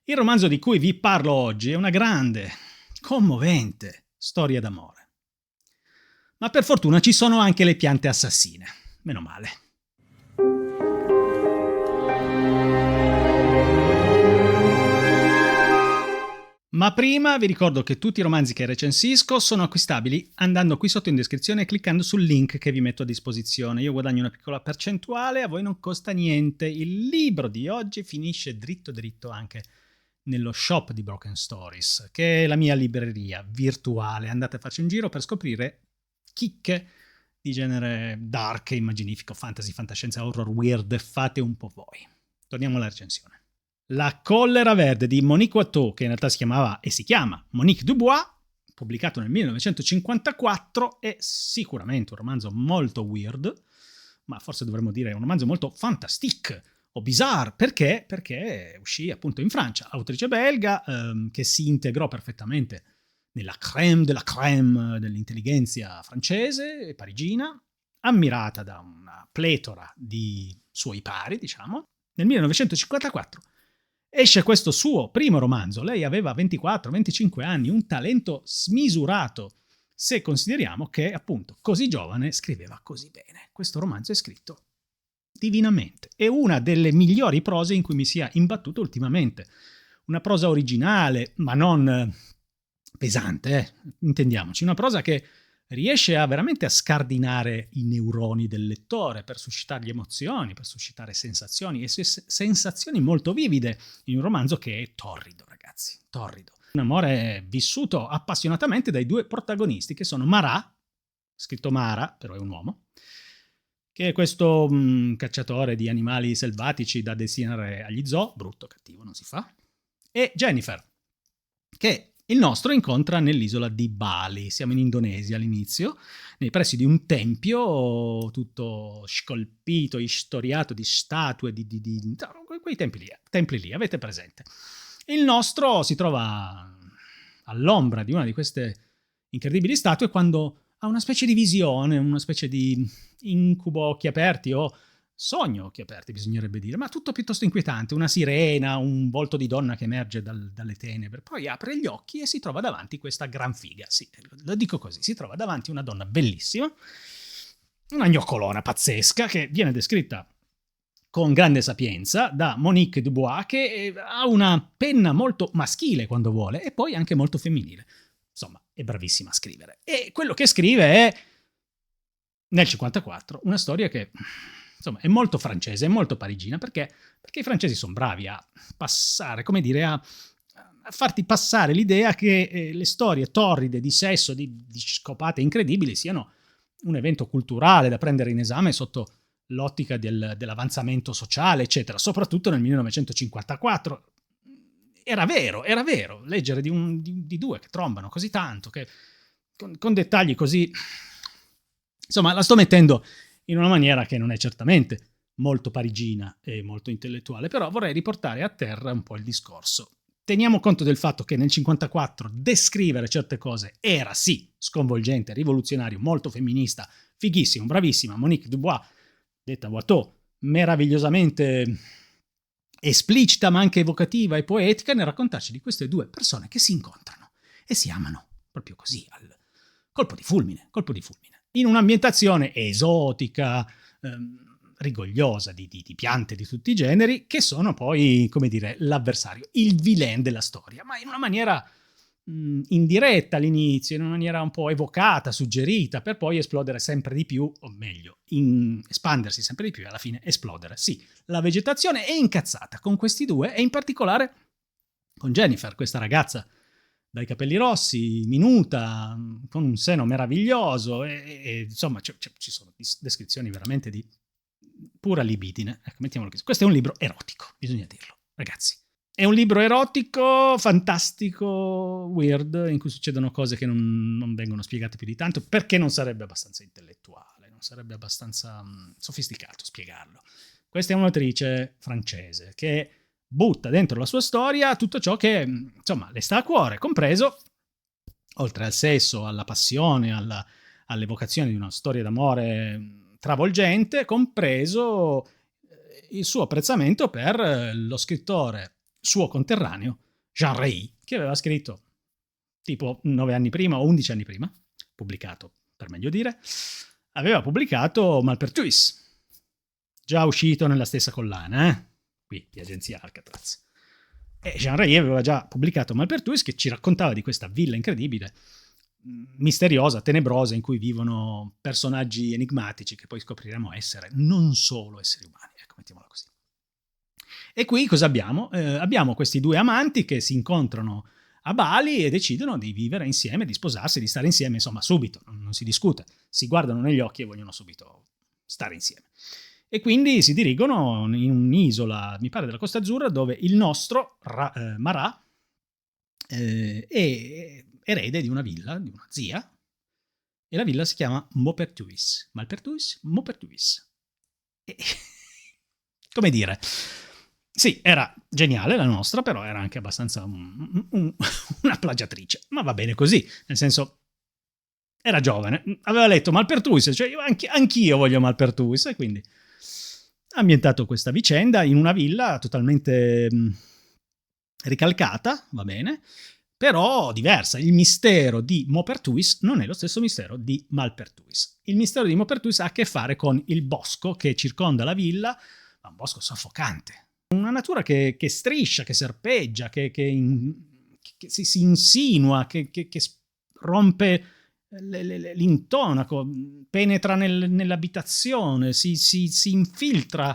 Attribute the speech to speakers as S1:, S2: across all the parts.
S1: Il romanzo di cui vi parlo oggi è una grande, commovente storia d'amore. Ma per fortuna ci sono anche le piante assassine. Meno male. Ma prima vi ricordo che tutti i romanzi che recensisco sono acquistabili andando qui sotto in descrizione e cliccando sul link che vi metto a disposizione. Io guadagno una piccola percentuale, a voi non costa niente. Il libro di oggi finisce dritto dritto anche nello shop di Broken Stories, che è la mia libreria virtuale. Andate a farci un giro per scoprire chicche di genere dark, immaginifico, fantasy, fantascienza, horror, weird. Fate un po' voi. Torniamo alla recensione. La collera verde di Monique Watteau, che in realtà si chiamava e si chiama Monique Dubois, pubblicato nel 1954, è sicuramente un romanzo molto weird, ma forse dovremmo dire un romanzo molto fantastique o bizarre. Perché? Perché uscì appunto in Francia, autrice belga, che si integrò perfettamente nella crème de la crème dell'intelligenza francese e parigina, ammirata da una pletora di suoi pari, diciamo. Nel 1954 esce questo suo primo romanzo. Lei aveva 24-25 anni, un talento smisurato, se consideriamo che, appunto, così giovane scriveva così bene. Questo romanzo è scritto divinamente. È una delle migliori prose in cui mi sia imbattuto ultimamente. Una prosa originale, ma non pesante, intendiamoci. Una prosa che riesce veramente a scardinare i neuroni del lettore per suscitargli emozioni, per suscitare sensazioni, e sensazioni molto vivide in un romanzo che è torrido, ragazzi, torrido. Un amore vissuto appassionatamente dai due protagonisti, che sono Marat, scritto Mara, però è un uomo, che è questo cacciatore di animali selvatici da destinare agli zoo, brutto, cattivo, non si fa, e Jennifer, che il nostro incontra nell'isola di Bali. Siamo in Indonesia all'inizio, nei pressi di un tempio tutto scolpito, istoriato di statue, di quei templi lì, avete presente. Il nostro si trova all'ombra di una di queste incredibili statue quando ha una specie di visione, una specie di incubo occhi aperti o sogno occhi aperti, bisognerebbe dire, ma tutto piuttosto inquietante. Una sirena, un volto di donna che emerge dalle tenebre, poi apre gli occhi e si trova davanti questa gran figa. Sì, lo dico così, si trova davanti una donna bellissima, una gnoccolona pazzesca che viene descritta con grande sapienza da Monique Dubois, che ha una penna molto maschile quando vuole e poi anche molto femminile. Insomma, è bravissima a scrivere. E quello che scrive è, nel 54, una storia che insomma è molto francese, è molto parigina, perché i francesi sono bravi a passare, come dire, a farti passare l'idea che le storie torride di sesso, di scopate incredibili siano un evento culturale da prendere in esame sotto l'ottica dell'avanzamento sociale, eccetera, soprattutto nel 1954. Era vero, leggere di due che trombano così tanto, che con dettagli così... Insomma, la sto mettendo in una maniera che non è certamente molto parigina e molto intellettuale, però vorrei riportare a terra un po' il discorso. Teniamo conto del fatto che nel 54 descrivere certe cose era sì sconvolgente, rivoluzionario, molto femminista, fighissimo, bravissima. Monique Dubois, detta Watteau, meravigliosamente esplicita ma anche evocativa e poetica nel raccontarci di queste due persone che si incontrano e si amano proprio così, al colpo di fulmine, in un'ambientazione esotica, rigogliosa di piante di tutti i generi, che sono poi, come dire, l'avversario, il villain della storia, ma in una maniera indiretta all'inizio, in una maniera un po' evocata, suggerita, per poi esplodere sempre di più, o meglio, espandersi sempre di più e alla fine esplodere. Sì, la vegetazione è incazzata con questi due e in particolare con Jennifer, questa ragazza dai capelli rossi, minuta, con un seno meraviglioso e insomma ci sono descrizioni veramente di pura libidine. Ecco, mettiamolo così. Questo è un libro erotico, bisogna dirlo, ragazzi. È un libro erotico, fantastico, weird, in cui succedono cose che non vengono spiegate più di tanto, perché non sarebbe abbastanza intellettuale, non sarebbe abbastanza sofisticato spiegarlo. Questa è un'autrice francese che butta dentro la sua storia tutto ciò che, insomma, le sta a cuore, compreso, oltre al sesso, alla passione, all'evocazione di una storia d'amore travolgente, compreso il suo apprezzamento per lo scrittore suo conterraneo Jean Rey, che aveva scritto tipo 9 anni prima o 11 anni prima, pubblicato per meglio dire, aveva pubblicato Malpertuis, già uscito nella stessa collana, qui di agenzia Alcatraz. E Jean Rey aveva già pubblicato Malpertuis, che ci raccontava di questa villa incredibile, misteriosa, tenebrosa, in cui vivono personaggi enigmatici che poi scopriremo essere non solo esseri umani, ecco, mettiamola così. E qui cosa abbiamo? Abbiamo questi due amanti che si incontrano a Bali e decidono di vivere insieme, di sposarsi, di stare insieme, insomma, subito, non si discute, si guardano negli occhi e vogliono subito stare insieme. E quindi si dirigono in un'isola, mi pare della Costa Azzurra, dove il nostro Marat è erede di una villa, di una zia, e la villa si chiama Maupertuis. Malpertuis, Maupertuis. E, come dire, sì, era geniale la nostra, però era anche abbastanza una plagiatrice, ma va bene così, nel senso, era giovane, aveva letto Malpertuis, cioè anch'io voglio Malpertuis, e quindi ha ambientato questa vicenda in una villa totalmente ricalcata, va bene, però diversa. Il mistero di Maupertuis non è lo stesso mistero di Malpertuis. Il mistero di Maupertuis ha a che fare con il bosco che circonda la villa, ma un bosco soffocante. Una natura che striscia, che serpeggia, che si insinua, che rompe l'intonaco, penetra nell'abitazione, si infiltra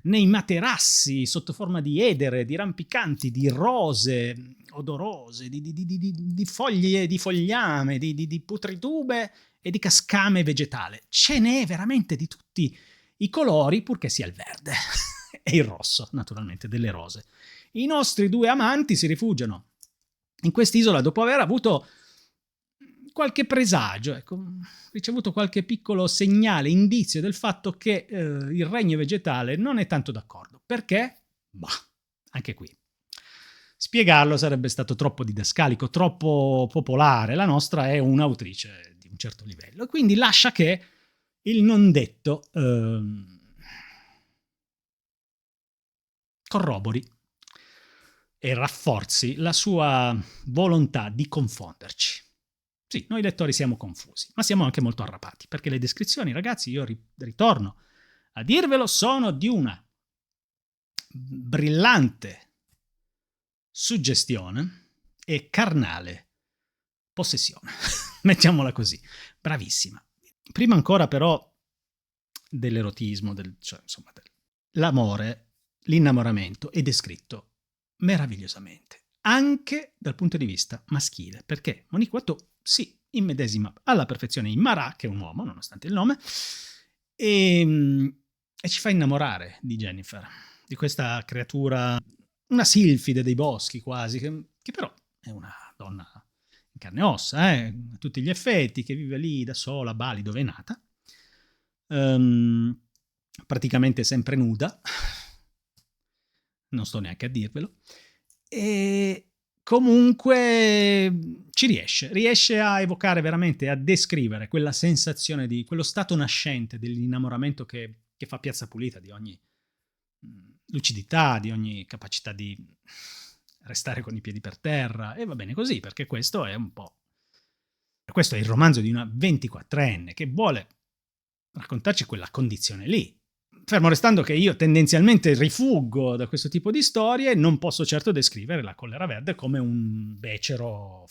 S1: nei materassi sotto forma di edere, di rampicanti, di rose odorose, di foglie, di fogliame, di putritube e di cascame vegetale. Ce n'è veramente di tutti i colori, purché sia il verde e il rosso, naturalmente, delle rose. I nostri due amanti si rifugiano in quest'isola dopo aver avuto qualche presagio, ecco, ricevuto qualche piccolo segnale, indizio del fatto che il regno vegetale non è tanto d'accordo. Perché? Bah, anche qui. Spiegarlo sarebbe stato troppo didascalico, troppo popolare. La nostra è un'autrice di un certo livello, e quindi lascia che il non detto corrobori e rafforzi la sua volontà di confonderci. Sì, noi lettori siamo confusi, ma siamo anche molto arrapati, perché le descrizioni, ragazzi, io ritorno a dirvelo, sono di una brillante suggestione e carnale possessione. Mettiamola così. Bravissima. Prima ancora però dell'erotismo, cioè, insomma, l'amore, l'innamoramento è descritto meravigliosamente, anche dal punto di vista maschile, perché Monique Watteau si immedesima alla perfezione in Marat, che è un uomo, nonostante il nome, e ci fa innamorare di Jennifer, di questa creatura, una silfide dei boschi quasi, che però è una donna in carne e ossa, a tutti gli effetti, che vive lì da sola a Bali, dove è nata, praticamente sempre nuda, non sto neanche a dirvelo, e comunque ci riesce a evocare veramente, a descrivere quella sensazione di quello stato nascente dell'innamoramento che fa piazza pulita di ogni lucidità, di ogni capacità di restare con i piedi per terra, e va bene così, perché questo è un po', questo è il romanzo di una 24enne che vuole raccontarci quella condizione lì. Fermo restando che io tendenzialmente rifuggo da questo tipo di storie, non posso certo descrivere La collera verde come un becero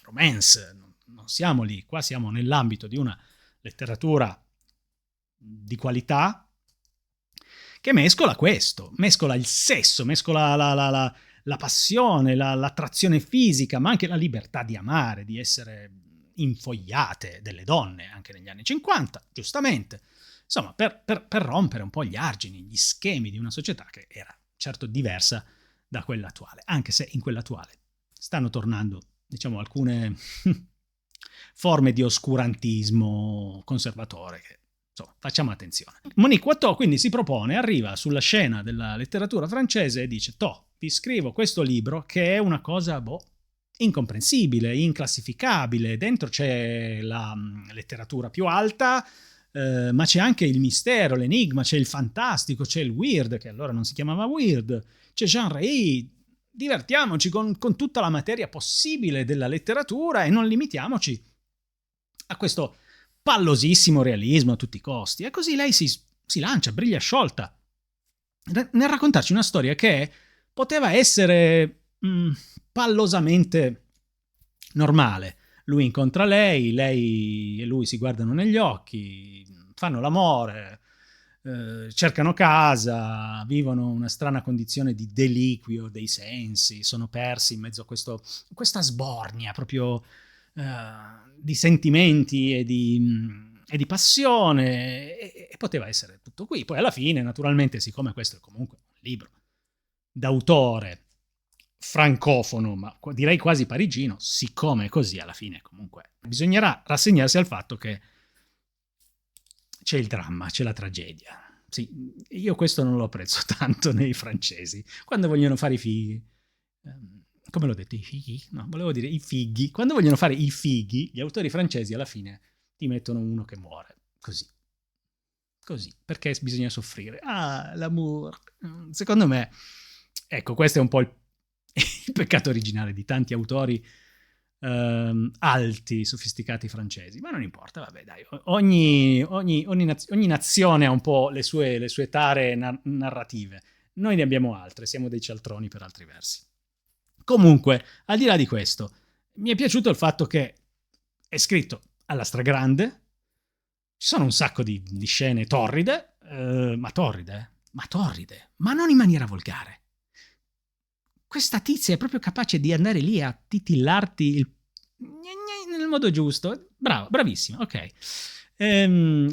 S1: romance. Non siamo lì, qua siamo nell'ambito di una letteratura di qualità che mescola questo, mescola il sesso, mescola la passione, l'attrazione fisica, ma anche la libertà di amare, di essere infogliate delle donne, anche negli anni 50, giustamente. Insomma, per rompere un po' gli argini, gli schemi di una società che era certo diversa da quella attuale, anche se in quella attuale stanno tornando, diciamo, alcune forme di oscurantismo conservatore che, insomma, facciamo attenzione. Monique Watteau quindi si propone, arriva sulla scena della letteratura francese e dice: vi scrivo questo libro che è una cosa, incomprensibile, inclassificabile, dentro c'è la letteratura più alta, ma c'è anche il mistero, l'enigma, c'è il fantastico, c'è il weird, che allora non si chiamava weird, c'è Jean Rey, divertiamoci con tutta la materia possibile della letteratura e non limitiamoci a questo pallosissimo realismo a tutti i costi. E così lei si lancia, briglia sciolta, nel raccontarci una storia che poteva essere pallosamente normale. Lui incontra lei e lui si guardano negli occhi, fanno l'amore, cercano casa, vivono una strana condizione di deliquio dei sensi, sono persi in mezzo a questa sbornia proprio di sentimenti e di passione, e poteva essere tutto qui. Poi alla fine, naturalmente, siccome questo è comunque un libro d'autore francofono, ma direi quasi parigino, siccome è così, alla fine comunque bisognerà rassegnarsi al fatto che c'è il dramma, c'è la tragedia. Sì, io questo non lo apprezzo tanto nei francesi, quando vogliono fare i fighi. Come l'ho detto, i fighi? No, volevo dire i fighi. Quando vogliono fare i fighi, gli autori francesi alla fine ti mettono uno che muore. Così, perché bisogna soffrire. Ah, l'amour. Secondo me, ecco, questo è un po' il peccato originale di tanti autori alti, sofisticati francesi, ma non importa, vabbè, dai, ogni nazione ha un po' le sue tare narrative. Noi ne abbiamo altre, siamo dei cialtroni per altri versi. Comunque, al di là di questo, mi è piaciuto il fatto che è scritto alla stragrande, ci sono un sacco di scene torride, ma non in maniera volgare. Questa tizia è proprio capace di andare lì a titillarti nel modo giusto. Bravo, bravissima, ok.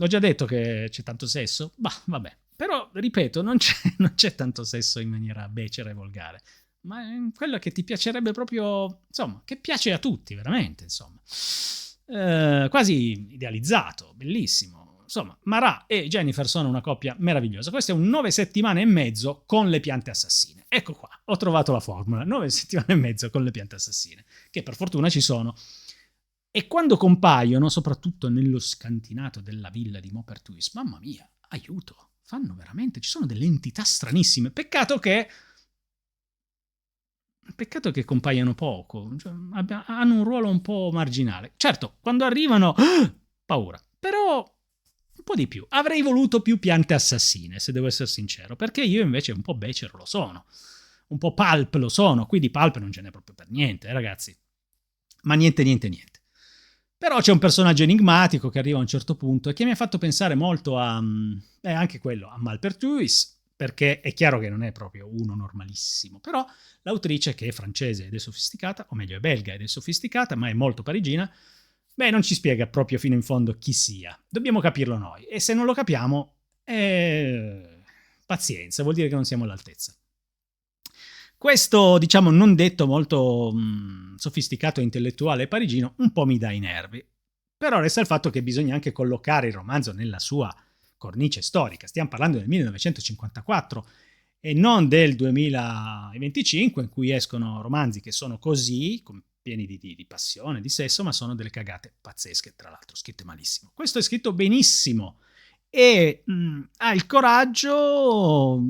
S1: Ho già detto che c'è tanto sesso? Bah, vabbè. Però, ripeto, non c'è tanto sesso in maniera becera e volgare, ma è quello che ti piacerebbe proprio, insomma, che piace a tutti, veramente, insomma. Quasi idealizzato, bellissimo. Insomma, Marat e Jennifer sono una coppia meravigliosa. Questo è un 9 settimane e mezzo con le piante assassine. Ecco qua, ho trovato la formula. 9 settimane e mezzo con le piante assassine, che per fortuna ci sono. E quando compaiono, soprattutto nello scantinato della villa di Maupertuis, mamma mia, aiuto, fanno veramente, ci sono delle entità stranissime. Peccato che compaiano poco, cioè, hanno un ruolo un po' marginale. Certo, quando arrivano, paura. Però un po' di più. Avrei voluto più piante assassine, se devo essere sincero, perché io invece un po' becero lo sono, un po' pulp lo sono. Qui di pulp non ce n'è proprio per niente, ragazzi. Ma niente. Però c'è un personaggio enigmatico che arriva a un certo punto e che mi ha fatto pensare molto a anche quello, a Maupertuis, perché è chiaro che non è proprio uno normalissimo, però l'autrice, che è francese ed è sofisticata, o meglio è belga ed è sofisticata, ma è molto parigina, non ci spiega proprio fino in fondo chi sia. Dobbiamo capirlo noi, e se non lo capiamo, pazienza, vuol dire che non siamo all'altezza. Questo, diciamo, non detto molto sofisticato e intellettuale parigino, un po' mi dà i nervi. Però resta il fatto che bisogna anche collocare il romanzo nella sua cornice storica. Stiamo parlando del 1954 e non del 2025, in cui escono romanzi che sono così, pieni di passione, di sesso, ma sono delle cagate pazzesche, tra l'altro, scritte malissimo. Questo è scritto benissimo e ha il coraggio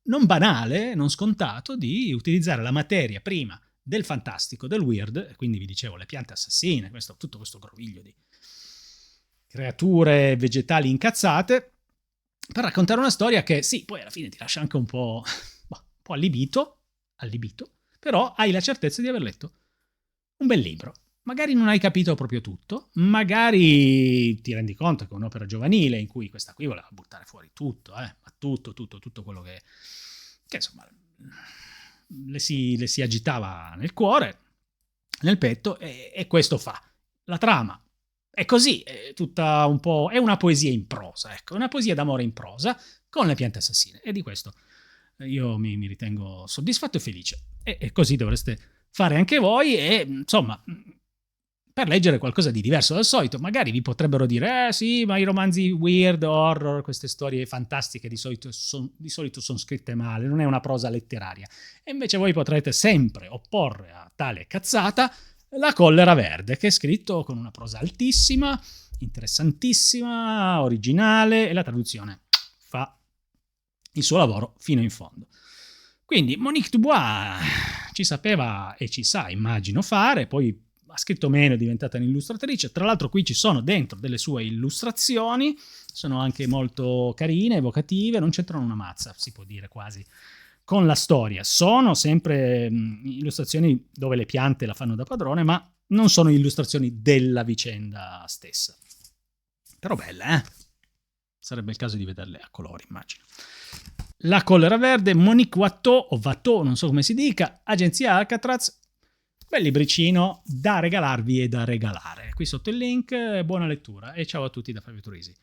S1: non banale, non scontato, di utilizzare la materia prima del fantastico, del weird, quindi vi dicevo le piante assassine, tutto questo groviglio di creature vegetali incazzate, per raccontare una storia che sì, poi alla fine ti lascia anche un po' allibito, però hai la certezza di aver letto un bel libro. Magari non hai capito proprio tutto, magari ti rendi conto che è un'opera giovanile in cui questa qui voleva buttare fuori tutto, ma tutto quello che insomma le si agitava nel cuore, nel petto, e questo fa. La trama è così, è tutta un po', è una poesia in prosa, ecco, una poesia d'amore in prosa con le piante assassine, e di questo io mi ritengo soddisfatto e felice, e così dovreste fare anche voi. E insomma, per leggere qualcosa di diverso dal solito, magari vi potrebbero dire sì, ma i romanzi weird, horror, queste storie fantastiche di solito sono scritte male, non è una prosa letteraria. E invece voi potrete sempre opporre a tale cazzata La collera verde, che è scritto con una prosa altissima, interessantissima, originale, e la traduzione fa il suo lavoro fino in fondo. Quindi Monique Dubois ci sapeva e ci sa, immagino, fare, poi ha scritto meno, è diventata un'illustratrice. Tra l'altro qui ci sono dentro delle sue illustrazioni, sono anche molto carine, evocative, non c'entrano una mazza, si può dire quasi, con la storia. Sono sempre illustrazioni dove le piante la fanno da padrone, ma non sono illustrazioni della vicenda stessa. Però belle, eh? Sarebbe il caso di vederle a colori, immagino. La collera verde, Monique Watteau, o Watteau, non so come si dica, agenzia Alcatraz, bel libricino da regalarvi e da regalare. Qui sotto il link, buona lettura e ciao a tutti da Fabio Turisi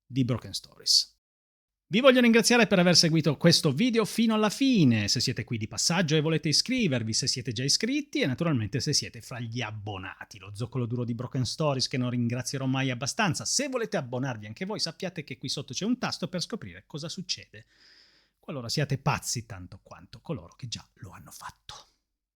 S1: di Broken Stories. Vi voglio ringraziare per aver seguito questo video fino alla fine, se siete qui di passaggio e volete iscrivervi, se siete già iscritti e naturalmente se siete fra gli abbonati, lo zoccolo duro di Broken Stories che non ringrazierò mai abbastanza. Se volete abbonarvi anche voi sappiate che qui sotto c'è un tasto per scoprire cosa succede qualora siate pazzi tanto quanto coloro che già lo hanno fatto.